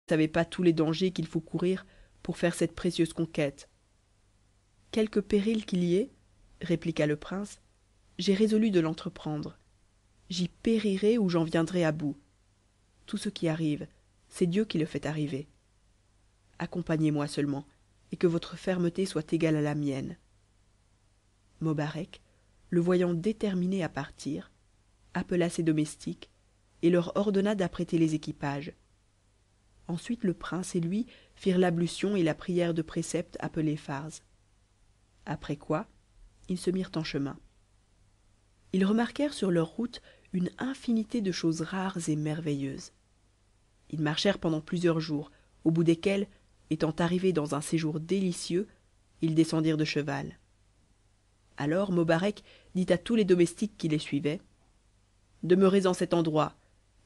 savez pas tous les dangers qu'il faut courir pour faire cette précieuse conquête. Quelque péril qu'il y ait, répliqua le prince, j'ai résolu de l'entreprendre. J'y périrai ou j'en viendrai à bout. Tout ce qui arrive, c'est Dieu qui le fait arriver. Accompagnez-moi seulement, et que votre fermeté soit égale à la mienne. Mobarec, le voyant déterminé à partir, appela ses domestiques et leur ordonna d'apprêter les équipages. Ensuite le prince et lui firent l'ablution et la prière de précepte appelée farz. Après quoi, ils se mirent en chemin. Ils remarquèrent sur leur route une infinité de choses rares et merveilleuses. Ils marchèrent pendant plusieurs jours, au bout desquels, étant arrivés dans un séjour délicieux, ils descendirent de cheval. Alors Mobarec dit à tous les domestiques qui les suivaient: demeurez en cet endroit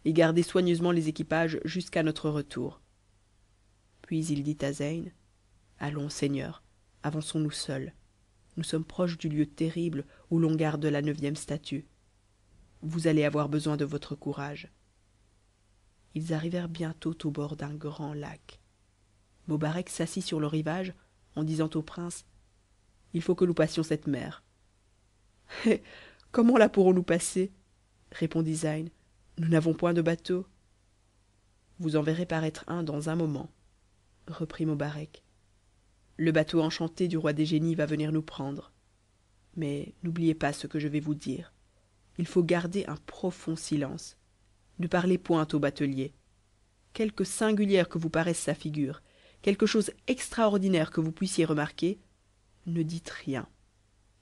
et gardez soigneusement les équipages jusqu'à notre retour. Puis il dit à Zeyn: allons, seigneur, avançons-nous seuls. Nous sommes proches du lieu terrible où l'on garde la 9e statue. Vous allez avoir besoin de votre courage. Ils arrivèrent bientôt au bord d'un grand lac. Mobarec s'assit sur le rivage en disant au prince: il faut que nous passions cette mer. Eh, comment la pourrons-nous passer? Répondit Zeyn. Nous n'avons point de bateau. Vous en verrez paraître un dans un moment, reprit Mobarec. Le bateau enchanté du roi des génies va venir nous prendre. Mais n'oubliez pas ce que je vais vous dire. Il faut garder un profond silence. Ne parlez point au batelier. Quelque singulière que vous paraisse sa figure, quelque chose extraordinaire que vous puissiez remarquer, ne dites rien,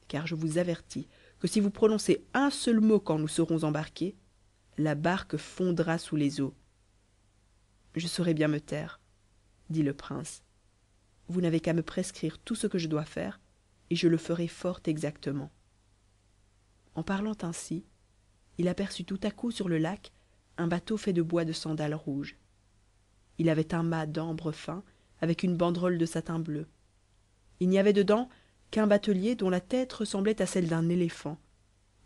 car je vous avertis que si vous prononcez un seul mot quand nous serons embarqués, la barque fondra sous les eaux. Je saurai bien me taire, dit le prince. Vous n'avez qu'à me prescrire tout ce que je dois faire, et je le ferai fort exactement. En parlant ainsi, il aperçut tout à coup sur le lac un bateau fait de bois de sandal rouge. Il avait un mât d'ambre fin avec une banderole de satin bleu. Il n'y avait dedans qu'un batelier dont la tête ressemblait à celle d'un éléphant,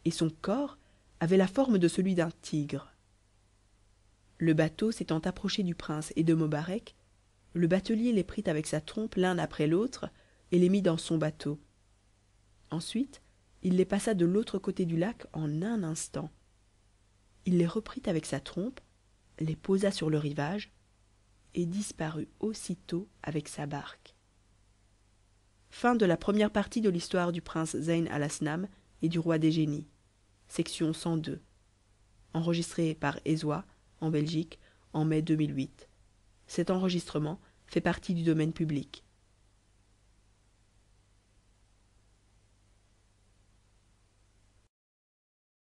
et son corps avait la forme de celui d'un tigre. Le bateau s'étant approché du prince et de Mobarec, le batelier les prit avec sa trompe l'un après l'autre et les mit dans son bateau. Ensuite, il les passa de l'autre côté du lac en un instant. Il les reprit avec sa trompe, les posa sur le rivage et disparut aussitôt avec sa barque. Fin de la première partie de l'histoire du prince Zeyn Alasnam et du roi des génies. Section 102. Enregistré par Ezwa, en Belgique, en mai 2008. Cet enregistrement fait partie du domaine public.